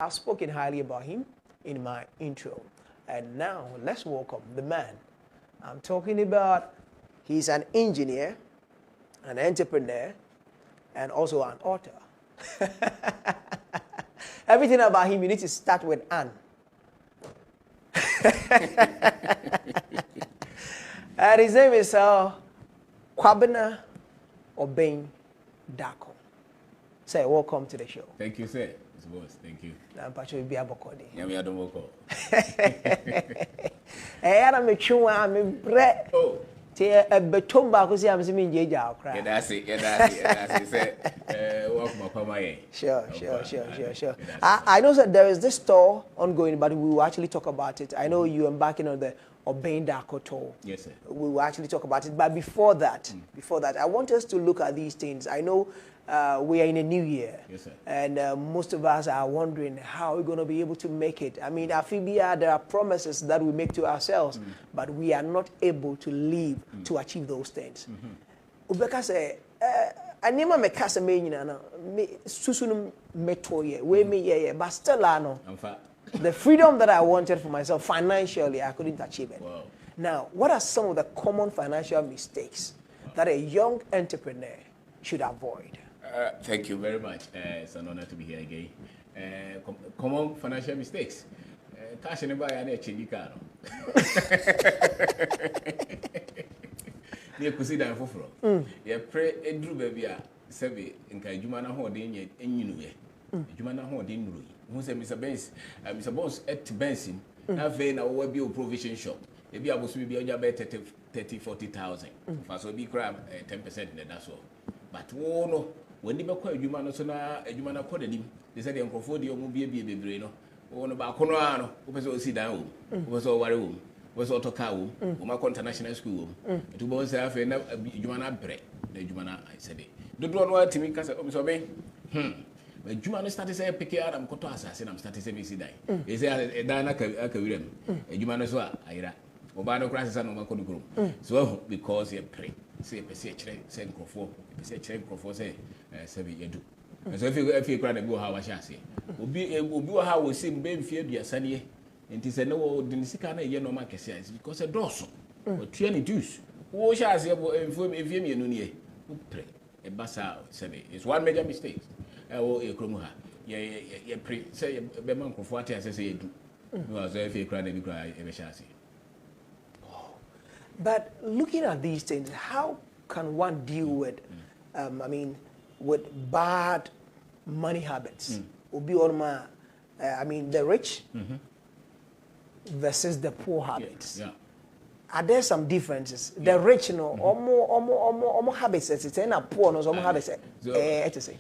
I've spoken highly about him in my intro. And now let's welcome the man. I'm talking about, he's an engineer, an entrepreneur, and also an author. Everything about him, you need to start with an. And his name is Kwabena Obeng Dako. Say, welcome to the show. Thank you, sir. It's boss. Thank you. I'm Pacho Biabokodi. Yami Adomoko. I'm a chua, I'm a bread. Oh. A betomba, because I'm seeing Jaja. Yeah, that's it. Yeah, that's it. Welcome, my Sure. I know that there is this tour ongoing, but we will actually talk about it. I know you're embarking on the Obeng Dako tour. Yes, sir. We will actually talk about it. But before that, I want us to look at these things. I know we are in a new year. Yes, sir. And most of us are wondering how we're going to be able to make it. I mean, there are promises that we make to ourselves, but we are not able to live to achieve those things. Ubeka say, anima me kasa me nyina na me susunu metoye we me ye but still the freedom that I wanted for myself financially, I couldn't achieve it. Wow. Now, what are some of the common financial mistakes that a young entrepreneur should avoid? Thank you very much. It's an honor to be here again. Common financial mistakes. Cash in the buy and a chili car. You could see that for from. You pray a drew baby, Sevi, in Kajumana holding it, and you know, Jumana holding Rui. Who said Mr. Benz, Mr. Boss at Benson, have been a web provision shop. Maybe I was be a job 30,000-40,000. First, will be crab 10% in the that's all. But no. When they call you man, so now you man called him. They said, Uncle Ford, you won't be a baby, no. On about Conoano, who was all sit down, who was all worry room, was all talk out, Omako International School. To both have enough, you man bread, the Jumana, I said. Don't want to me, because But Jumana started saying, pick out, I'm Cotas, and I'm starting to say, they say, a Danaka, a Jumana, so I Obano crisis and Omako. So, because you pray. Say per se send Crawford, say 7 years. So if you cry about how I shall say, will be how we see baby fear be a sunny, and it is a no Dinisicana yen no market says because a dorsal or 20 deuce. Who shall say if you mean who pray a bassa say it's one major mistake. Oh, a crumuha. Ye pre say a beman of what I say do. No, so if you cry, you cry, ever shall say. But looking at these things, how can one deal with, with bad money habits? The rich versus the poor habits. Yeah. Are there some differences? The rich, you know, almost habits. It's a poor, no, almost habits. To say.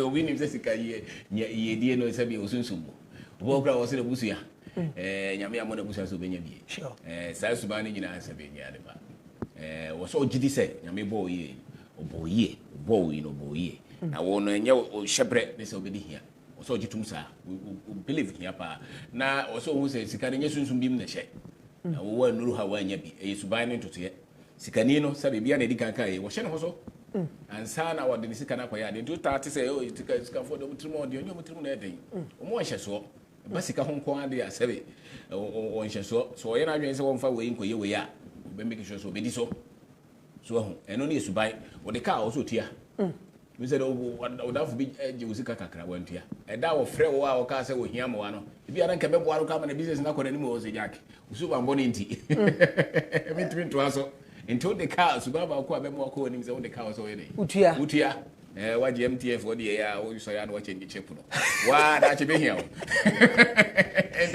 We need to say, ye no, it's a bit of Walker was in a busia. Yamia Mona Busa Subenia. Sure. Sasubani in answer being Yadaba. Was all Giddy said, Yami boy, or boy, no boy. I won't know shepherd this over here. Also, Jitumsa, we believe here, pa. Now, also, who says, Sicania soon beam the shed. I won't know how when you be a subine to see. Sicanino, Sabibian Edicanca, was Shen also. And son, our Denisicana, they do start to say, oh, it's come for the Mutumon, the Mutumun, more so. Basika home quantity as heavy or in so I know one for way in we are, making sure so be so. So, and only to buy what the car also tear. We said, oh, what would be a Josica went here. And that was Fred or Castle with Yamoano. If you hadn't come up, come and a business not anymore, say Jack, Super Boninti. I mean, to to us until the cars, Subaba, Quabemo, calling his own the cars already. Utia. What the MTF for the air, or you say, I'm watching the chip. Why, that you be here? And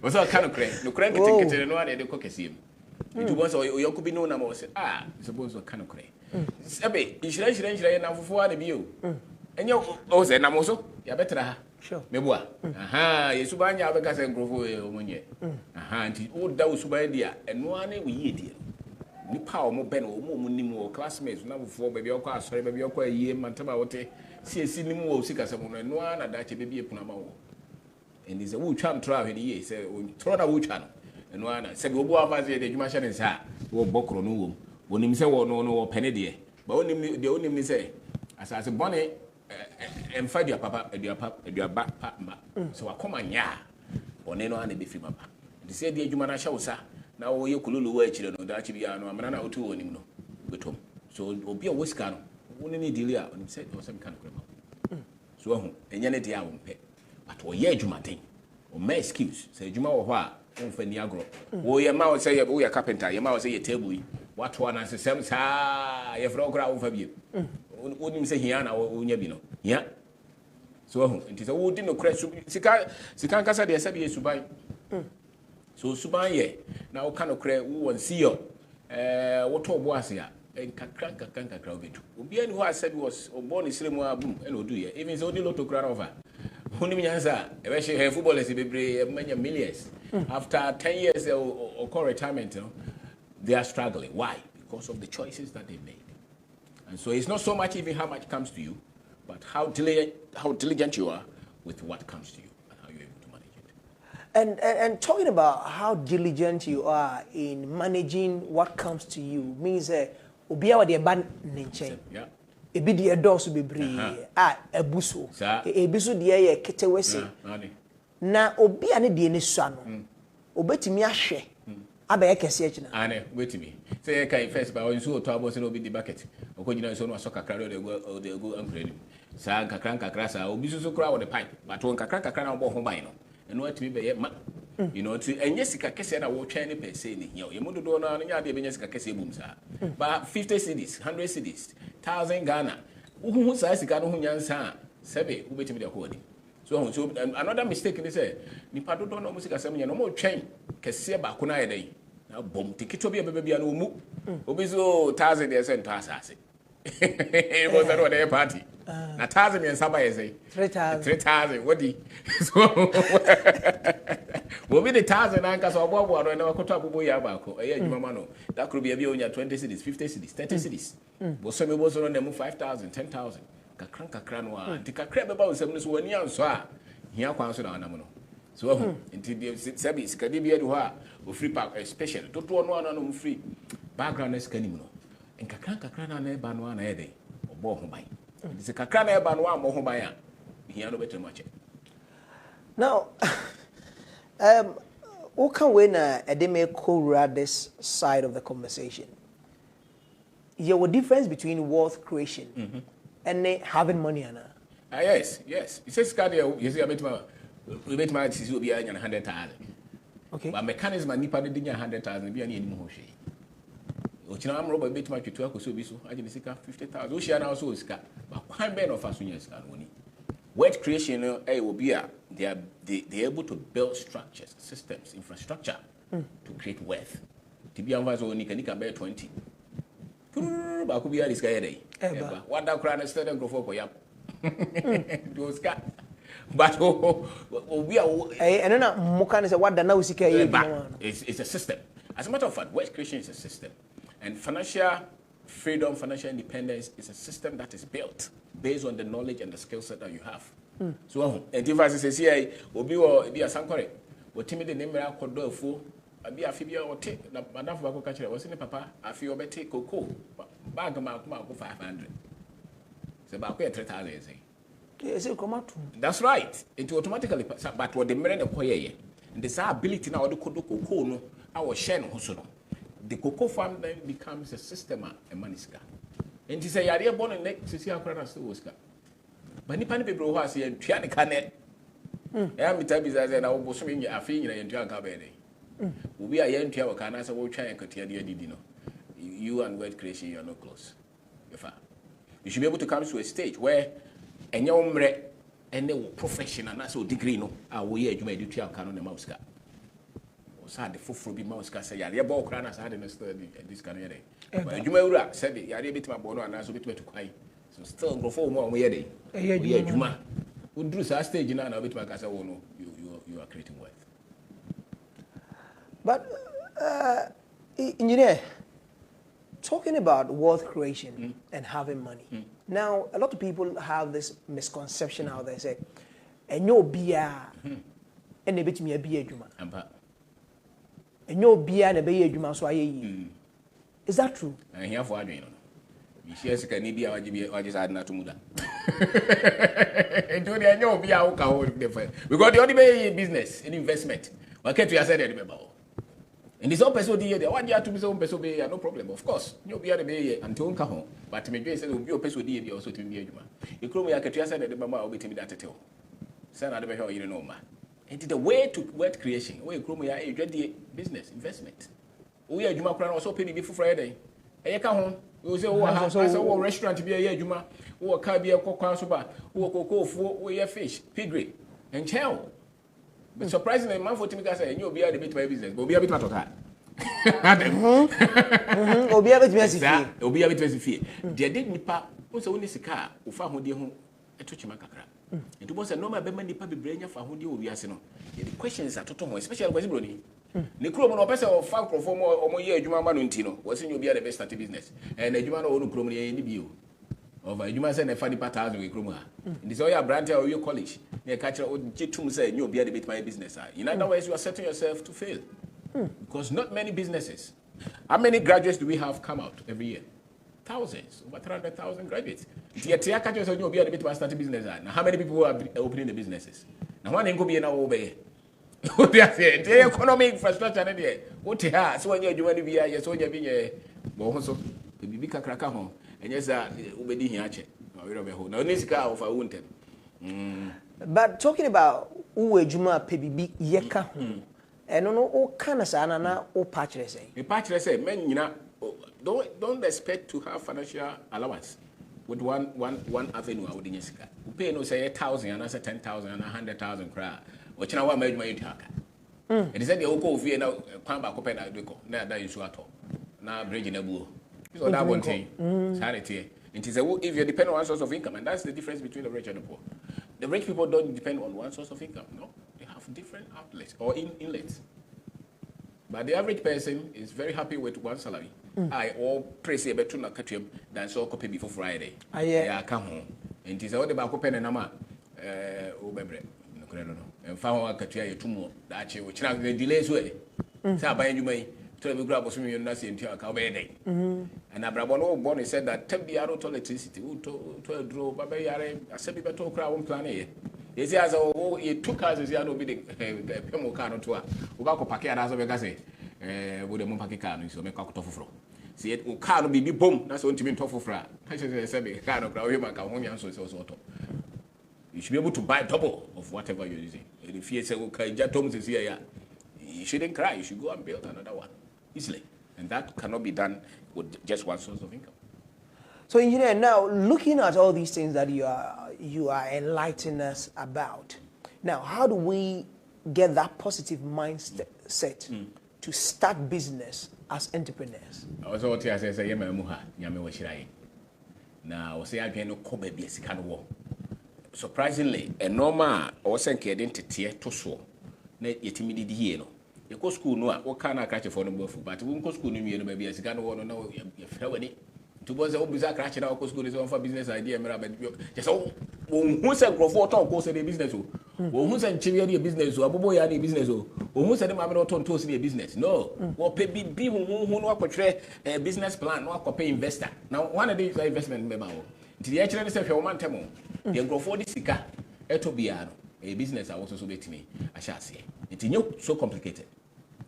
was all kind of crank. No crank ticket to the one and the cockassim. It was or you could be known about, suppose what kind of crank. Sabe, you should enough for one of you. And you also, and I'm also, you better. Sure. Meboa. Aha, Yesubanya, because I grow away one year. Aha, and old Dow Subandia, and one we eat. Ni power mo ben o mo ni mo classmates na before baby okwa asore baby okwa yie mantaba wote si ni mo sika se mo no na da che baby epuna ma wo and is a wo twa travel ni ye say o tro na wo twa no no na se go bo afaze de djuma hye ne sa wo bokro no wo wonim se wo no wo pene de ba wonim de wonim ni se asase bone and find your papa, your back papa. So I come on ya, or no one be free papa. They said the Jumana Shausa, now you could lose children, or that you be an Amana or two on him. So will be a whisker, only dealer, and said, or some kind of criminal. So, and Yanity I won't pay. But or ye Jumatin, or my excuse, say Juma or what, on Feniagro. Oh, your mouth say, oh, your carpenter, your mouth say a table. What one answer, Sam, you have no ground for you. Wouldn't say Hiana or Unyabino. Yeah. So it is a wood in the crest. Sikan Casa de Sabi Subai. So Subai, now can of cray who and see you. What was here? And Kakranka crowd. Ubian who I said was born in Slimwa boom and would do it. Even so, the Lotto crowd over. Only answer, eventually her footballers will be many millions. After 10 years or retirement, they are struggling. Why? Because of the choices that they made. And so it's not so much even how much comes to you, but how diligent you are with what comes to you and how you're able to manage it. And talking about how diligent you are in managing what comes to you means obiawa de ban nenchen. Yeah. Ebi de edoso bebre ebuso. Ebiso de ye ketewese. Na obi ane de ne sua no. Obetimi ahwe. Abe kese akina. Ane wetimi. Say kai first ba onso to abo se no be the bucket. Okojina so no aso kakra de go ankrani. Sa kakra sa obi so kra wo the pipe. But won kakra na obo ho ban no. Eno atimi be ye ma. You know to enye sika kese na wo twa ne per se ni here. Ye mododo na nya de be nya sika kese bum sa. Ba 50 cedis, 100 cedis, 1000 Ghana. Uhu sa sika no ho nyansa. Sebe ubetimi de ho. So another mistake is say nipa dodo no musika sem nya no mo twen kese ba ko na ye dai na bom tikito bi bia no mu obi so 1000 dey say asase e was that one party na 1000 yen saba ye say 3000 what di so wo bi the 1000 anka so obo no na wakoto abobo ya ba ko e adwuma ma no that could be a bi onya 20 cities 50 cities 30 cities bo so me bo so no na mu 5000 10000 kakra no a tikakra be ba wo sem no so wani anso a hia kwan so na anam no so nti the service kadi bi edu ho a o free pack special toto no no free background na skani mu no nkakra na na ba no na ye dey obo ho ban nti kakra na e ba no a mo ho ban a hia no better much. Now who can win a co this side of the conversation? There was difference between wealth creation and having money, Anna. Yes. It says, you see, we bet my will be 100,000. Okay. But mechanism and nipa didn't 100,000 be any more. Ochina am robo bet my to so be so. I just 50,000. Ocean also is car. But one ben of us when you start money. Wealth creation will be they're able to build structures, systems, infrastructure to create wealth. To be on only can bear 20. But could be a this guy day. What that crowd is and go for yap. Those cat. But we are and then Mokan is what the now it's a system. As a matter of fact, wealth creation is a system. And financial freedom, financial independence is a system that is built based on the knowledge and the skill set that you have. So, and if I say, Obi or be a sanctuary, what timid the name I could do for a be a fibia or take enough of a catcher was in the papa, I feel better cocoa, bag of 500. It's about 3,000. That's right. It automatically, but what the men acquire, and this ability now to cocoa, no, our share no. The cocoa farm then becomes a system and money scar. And to say, I born in next to see how credit still was got. But Nippon people who are saying, Tiana Canet, I'm Tabis as I was swinging a finger in Tiago. We are young to our cannas, I will try and continue, Didino. You and wealth creation, you are not close. You should be able to come to a stage where a young and they were professional, not so degree, no, you may do to canon and mouse car. Sad the full be mouse car say, yeah, ball cranas had in a study this kind of day. But you may said it, I did bit my bono and I was a bit to cry. So still go for more way day. Yeah, Juma. Would do a stage in a bit my casa, no, you are creating wealth. But, engineer, talking about wealth creation and having money. Now, a lot of people have this misconception out there, say, and no beer, and they bet me a beer, Juma. And no beer and a beer, Juma, so is that true? I hear for you. You see, can be our GB or just add not to Muda. Do the annual be our cow different. Because the only business in investment. What can't you say that? And this open so dear, one year to be so peso bay, no problem. Of course, you'll be at the bay until Cajon, but me say will be a peso dear also to be a human. You could be a catcher that the mamma will be timid at the tail. Son, I don't know you know, man. And the way to word creation, where Chromia, a ready business investment. We are Juma Crown also penny before Friday. A Cajon, we say, oh, I have a restaurant to be a year, Juma, or a car be a cocoa super, or cocoa for a fish, piggery, and chow. But surprisingly, man for Timika say, you'll be at the bit my business, but be a bit of that. Or be a bit messy. Or be a bit messy. There did Nipa, also only a car, who found home a Tuchimaka. It was a normal Bemani Pabi Brain for who you are. The questions are total, especially when Brody. Nicroman or person of Falco for more year, Juma Manuntino, was in you be at the best at business, and a Jumano or Cromia in the view. Of a Juma send a funny pattern with Croma. In this oil branch or your college, near catcher would Jitum say, you'll be at the bit my business. In other words, you are setting yourself to fail. Because not many businesses. How many graduates do we have come out every year? Thousands, over 300,000 graduates. You'll be at the bit my starting business. Now, how many people are opening the businesses? Now, one ain't going to be an obey. What they are saying, the economic infrastructure, what they are, so when you're doing the VI, so you're being a bohoso, the Bibica cracker home. And yes, obedi here. Now, this car of a wounded. But talking about Uwe Juma Pebi Yeka, and no all canasana now or patches say. The patches say, men, you know, don't expect to have financial allowance with one avenue out in Yesca. You pay no say 1,000 and answer 10,000 and 100,000 crowd. What you know what made my talk? It is that the Oko Via now, Pamba Copena, that is what now bridging a bull. So that one thing, sanity. It is if you depend on one source of income, and that's the difference between the rich and the poor. The rich people don't depend on one source of income. No, they have different outlets or inlets. But the average person is very happy with one salary. I all praise a better than so copy before Friday. I come home. And it is all about copy and nama. And found a catcher tomorrow. That you which now the delays way. Sabay you may. To grab some Nasi into a cowbay. And Abrabono Bonnie said that 10 biaro to electricity, to a draw, Babayare, a semi better crowd plan. He says, oh, it took us as Yano bidding a Pemocano to a Ubako Packet as a Begase, with a Mumpaki so make a tofu. See it, can't be boom, that's what you mean tofu fra. I should say, kind of Home, so it's also. You should be able to buy double of whatever you're using. If you say, okay, Jatom is here, you shouldn't cry, you should go and build another one. Easily, and that cannot be done with just one source of income. So, engineer, now looking at all these things that you are enlightening us about, now how do we get that positive mindset to start business as entrepreneurs? Also, what I say, "Yama muha, yama washirai." Now, say again, no come be a second war. Surprisingly, a normal or send identity to so. Ne yetimidi here no. You go school no, what kind of catch for no buff, but we go school no, you maybe as you can want to know your friend. To was a bizarre catch in our school is on for business idea. Just who said go for talk, course, a business. Who said Chivia business or Boy business or who said I'm not on to see a business. No, what pay be who know portray a business plan, no pay investor. Now, one of these investment memo. The actually say for one time, they go for this car, Etobiano, a business I also submit to me, I shall say. It's not so complicated.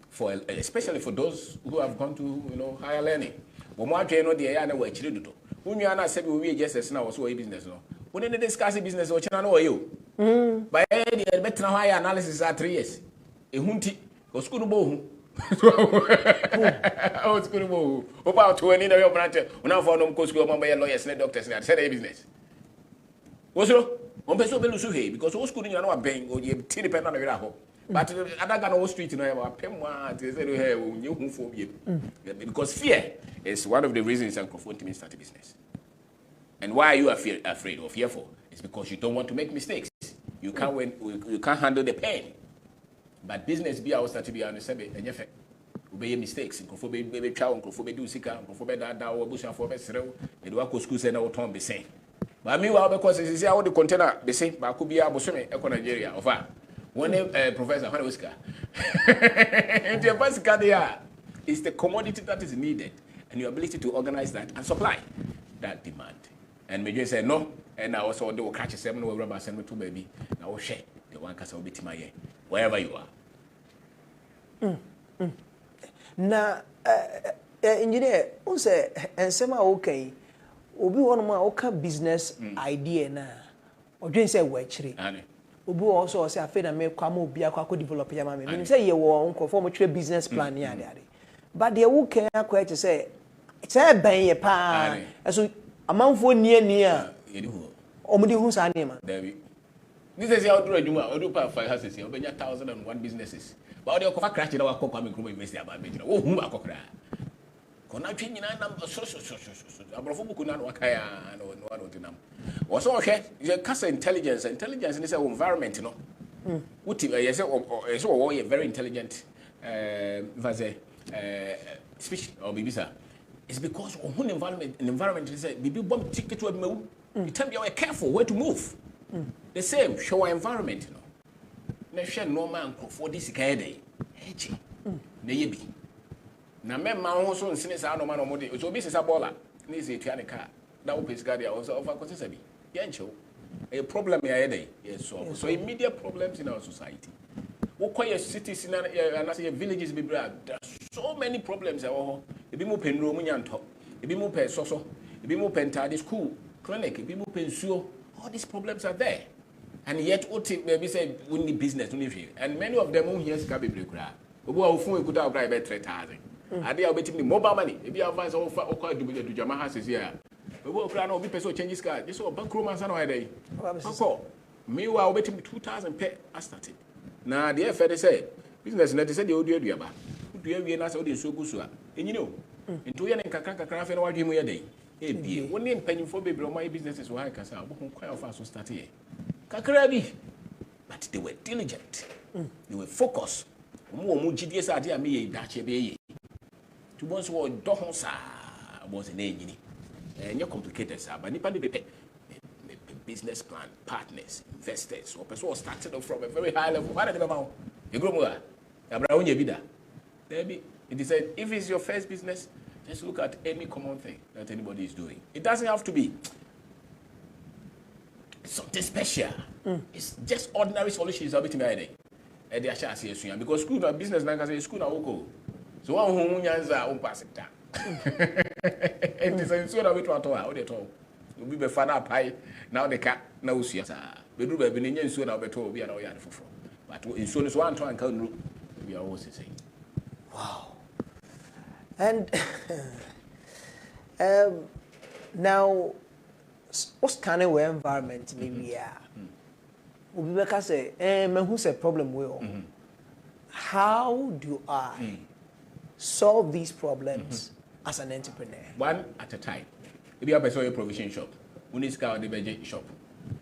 For especially for those who have gone to higher learning. But more know the area where children do. When you are not saying we just as now also a business no. When they discuss a business or channel you. By the better higher analysis are 3 years. A hunti or school bow. Oh, school bow. About 20 in your branch. When I found them co school by lawyers and doctors and said a business. What's wrong? One person will lose because all school you are not paying or you depend on the home. But other than Wall Street, because fear is one of the reasons I'm confronting me start a business. And why are you afraid or fearful? It's because you don't want to make mistakes. You can't handle the pain. But business be our start to be on the same and effect. Obey mistakes. Baby chow, do sika, da or bush for best. The work schools and our time be same. But meanwhile, because it's how the container be same, but could be able to make Nigeria of that. One professor, one Oscar. And the first there is the commodity that is needed and your ability to organize that and supply that demand. and me just say no, and I also do catch a 7 over about 7 to baby. Now share the one cast will be my wherever you are. Na engineer, who say and some are okay. Obi one more okay business idea na. Or doing say wetchery. Obi also say I feel that me come obi akwa develop ya mama. Me say ye wo unko for mo business plan ya there. But the who can akwa to say it's a ban ye pa. So amanfo near omudi hu sa ne ma. David. This is how do adwuma, odu pa 5 houses, obenya 1,001 businesses. But the cover crash na wakọ me group invest about me. Oh hu akokra. Kona twi nyina nam so abrofo buku na wakaya no tinam. Also okay, you can say intelligence in this environment no. Uti yes so very intelligent speech or bibisa. It's because on environment is bibi bomb ticket to me. You tell me you are careful where to move. The same show environment no. Na hwe normal for this kind day. Echi. Na yebi. Na memma ho so nsene sa normal no mode. So bi sesa baller. Ni se tua ne car. Na wo pese guard ya wo so over consider bi. Ye nchew. A problem ya day. Yes so immediate problems in our society. Wo koye cities na say villages be bra. There are so many problems e wo. Ebi mo penro mu nyanto. Ebi mo pe soso. Ebi mo pentade school, clinic, ebi mo pensuo. All these problems are there. And yet, maybe say, we need business, we need. And many of them who hear Scabby Brecra. Who are phone could have about 3,000. Are they betting mobile money? If you advance over or to Jama houses here. We will plan or be person changes car. This or bank room and some day. Meanwhile, betting 2,000 per I started. Now, the FD say, business net said the audio diaba. Who do you ask all the so good? And you know, into your Kakaka craft and what you may a day. One name penny for baby, my businesses were high casa, who quite fast to start here. Kakarabi, but they were diligent. They were focused. More GDS idea me dache be. To once were dohonsa was an engine. And you're complicated, sir, but Nippon business plan, partners, investors, or person started off from a very high level. What are they about? You grow more. Abraham Yabida. Maybe it is said if it's your first business, just look at any common thing that anybody is doing. It doesn't have to be something special. It's just ordinary solutions. I'll be to me because school and business like I say school now go. So one who nyanza on pass it down. And it's a sort of it what they talk. We be fan up high now the cat now see us. We do be in so now be told we are now yard for. But in soon as one time can we are always saying. Wow. And now, what kind of environment maybe are? We say, who's a problem with? How do I solve these problems as an entrepreneur? One at a time. If you have a provision shop, we need to go to the budget shop.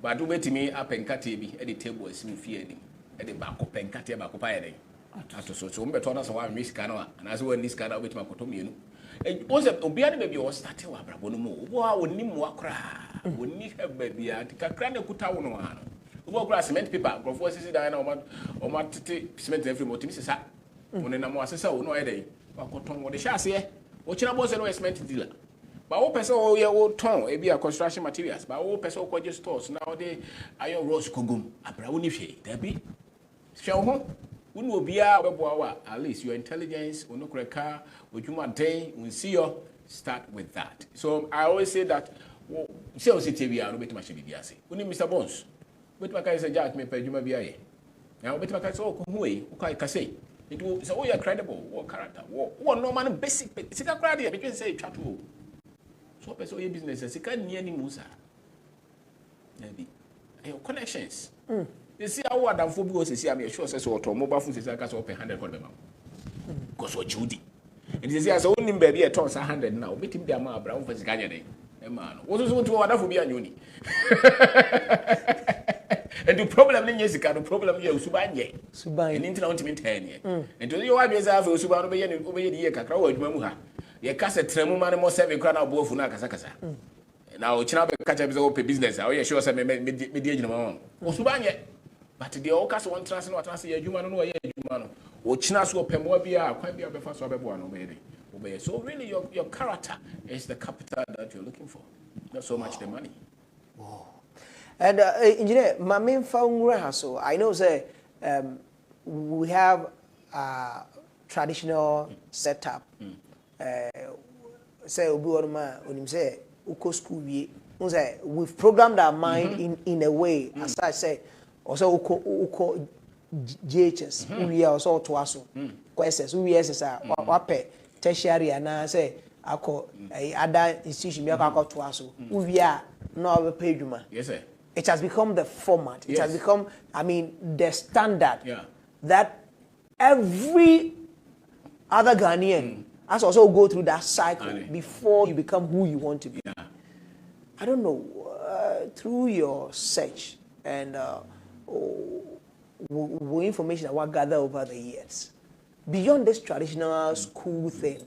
But do wait me up and cut at the table is smooth feeding at the back of pen cut back of pioneering. So we told us why Miss Canoa, and as well this canoa with my cotomu. It was a Obiani baby was starting with Brabono. Wow, we need more cry. We need a baby at Kakrana Kutawano. We walk grass cement paper, go for Sissy Diana or Marty cement every motive. Mrs. Hat. When a more sister, no idea. What the chassis, watching about a cement dealer. But all person, oh, yeah, old tongue, it be a construction materials. But all person, quite just stores nowadays. Iron rose cogum, a brownie shade. There be. Show home. When will be at least your intelligence, will not car, with human day, we see you start with that. So I always say that sales TV are bit much BBC. We need Mr. Bones. But my guy is a judge, me pay you maybe. Now, but my guy so who can say it will say, oh, you're credible, what character, what no man basic, it's a crowd between say chat. So, person your business, as you can't near any Musa. Maybe your connections. You see how what I'm for because see I'm sure says what mobile phone says I can open 100 for them. Because what Judy. And he says only baby a toss 100 now. Meet him there ma brown for Ganya day. Man, what is what to order for be a uni. And the problem in Jessica, the problem here Subanye. Subanye. And internet 10 years. And to you always have Suban obey the Kakao Mamuha. Ye cast a tremor man more 7 crown of both Funakasakasa. Now China catch up his open business. I will show some mediation. Subanye. But the Ocas one translate what I say, you man, no, you or Chinas will pay more beer, quite be a before so obey. So really, your character is the capital that you're looking for. not so much the money. Wow. And engineer, my main phone so I know say we have a traditional setup. Say obi oruma onim say uko school we've programmed our mind in a way as I say also uko JHS we are also to us questions we are wape tertiary and say ako other institution we are to us we are no pay juma. Yes sir. It has become the format. It has become, I mean, the standard that every other Ghanaian has also go through that cycle before you become who you want to be. I don't know, through your search and information that we gather over the years, beyond this traditional school thing,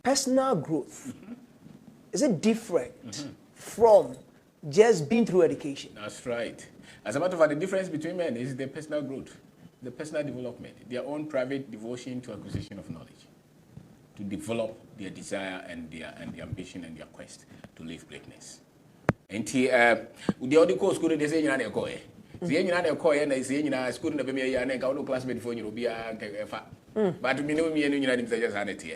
personal growth, is it different from just being through education? That's right. As a matter of fact, the difference between men is the personal growth, the personal development, their own private devotion to acquisition of knowledge, to develop their desire and their ambition and their quest to live greatness. And the other course school they say you know go say you know go and say you know school na be me ya na ka no classmate for you be a fa. But me know me you know just sanity.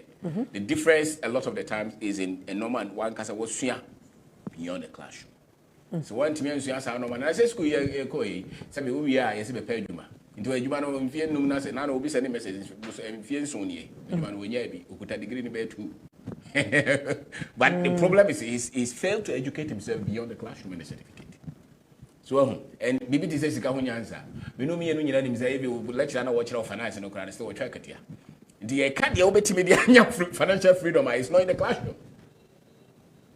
The difference a lot of the times is in a normal one kasa was sua beyond the classroom. So one time you answer no man I say school here go say me we are yes be pay adwuma into adwuma no mfie num na say na obi send message mfie nso nie adwuma no nya bi okuta degree ni be 2. But the problem is he's failed to educate himself beyond the classroom and the certificate. So and BBT says sika ho nyansa me no me no nyina nim say e be lecture na watch of finance no kra still watch akatia the card the obetimi the financial freedom is not in the classroom.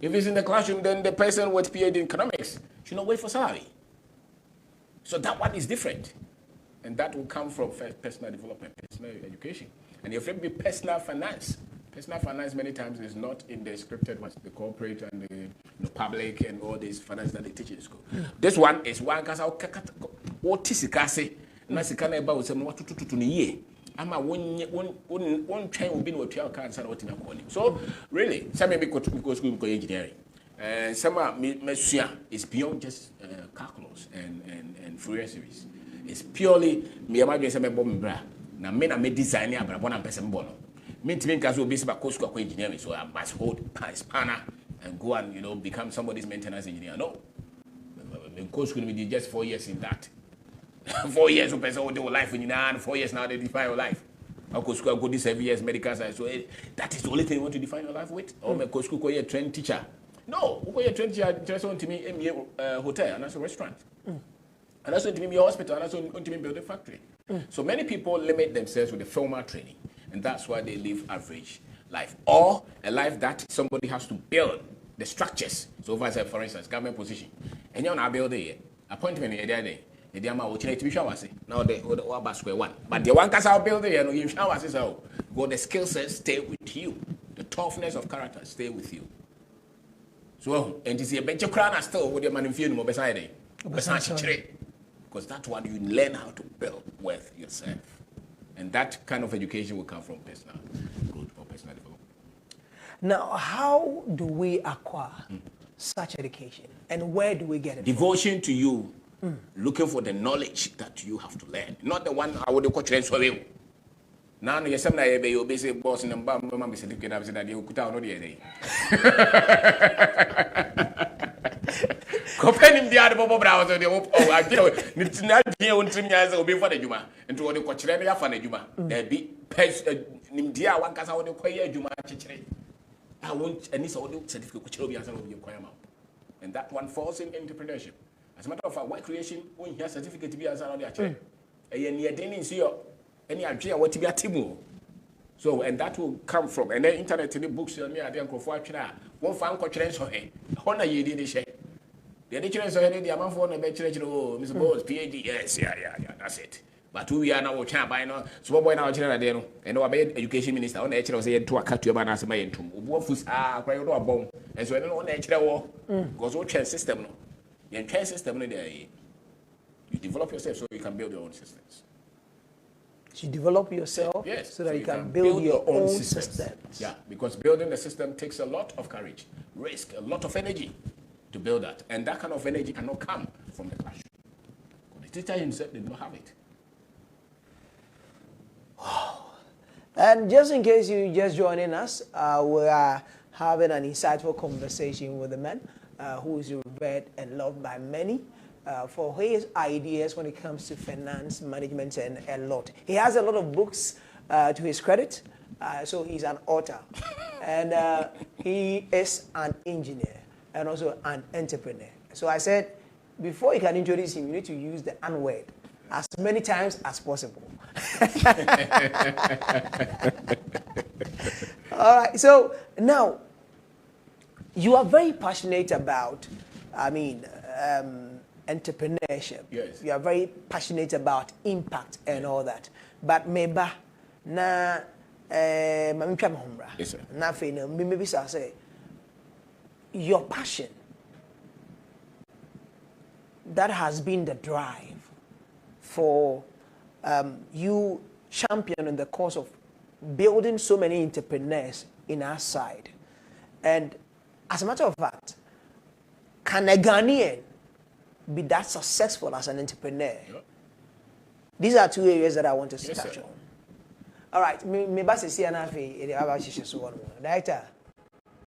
If it's in the classroom, then the person with PhD in economics should not wait for salary. So that one is different. And that will come from personal development, personal education. And if it be personal finance many times is not in the scripted ones, the corporate and the public and all this finance that they teach in school. This one is one because what is it? Nasikana about some what to year. Ama one train will be no 12 cancer what in a corner. So really, some maybe because school because engineering. Some is beyond just calculus and Fourier series. It's purely me imagine some bomb bra. Now men are made design ya bra one person bono. Me to me cause will be about school engineering, so I must hold spanner and go and become somebody's maintenance engineer. No. Course school be just 4 years in that. 4 years of person do life in and 4 years now they define your life. I go school go this 7 years medical science. So that is the only thing you want to define your life with. Or me go school go a trained teacher. No, go a trained teacher just want to me a hotel and that's a restaurant. And that's want to me a hospital and that's want to me build a factory. So many people limit themselves with the formal training and that's why they live average life or a life that somebody has to build the structures. So for instance, government position. And you're not building it. Appointment the other day. The Diama will change to be shower. Now the square one. But the one castle building, you shower so go the skill set stay with you. The toughness of character stay with you. So and you see a bench of crown still with your manufacturing beside it. Because that's what you learn how to build wealth yourself. And that kind of education will come from personal growth or personal development. Now, how do we acquire such education? And where do we get it? Devotion to you. Looking for the knowledge that you have to learn, not the one I would go train for you. Now, you're some you busy boss and Bamba certificate of that you could out no day. Comparing the other Bobo browser, I tell you, it's not here on 3 years will be for the Juma, and to what the coach Remy for the Juma. There be pets Nimdia one casa on the Koya Juma. I want any sort of certificate which will be answered of your choir mouth. And that one falls in entrepreneurship. As a matter of fact, work creation, when you have certificate to be as an chair, and you're didn't see any idea what to be a timu. So, and that will come from, and then internet in the books, me, I didn't go for a one found conference for him. Honor you didn't share. The education so the amount for a bachelor, Mr. Bowles, PhD, yes, yeah, that's it. But we are now champ by now, small boy now, children, and our education minister on the HL say to a cut to a banana, my entomb, Wolfus are crying a bomb, and so I don't know the HL war, because all chain system. The entire system, you develop yourself so you can build your own systems. to develop yourself, Yes, so that you can build your own systems. Yeah, because building a system takes a lot of courage, risk, a lot of energy to build that. And that kind of energy cannot come from the classroom. The teacher himself did not have it. Wow. And just in case you just joining us, we are having an insightful conversation with a man who is revered and loved by many for his ideas when it comes to finance management and a lot. He has a lot of books to his credit, so he's an author. And he is an engineer and also an entrepreneur. So I said, before you can introduce him, you need to use the N word as many times as possible. All right, so now you are very passionate about, entrepreneurship. Yes. You are very passionate about impact and all that. But maybe na mami twa mahomra. Yes, sir. Na fe na maybe say your passion that has been the drive for you champion in the course of building so many entrepreneurs in our side. And as a matter of fact, can a Ghanaian be that successful as an entrepreneur? Yep. These are two areas that I want us to Yes, touch sir. on. All right, me basi si anafi, director.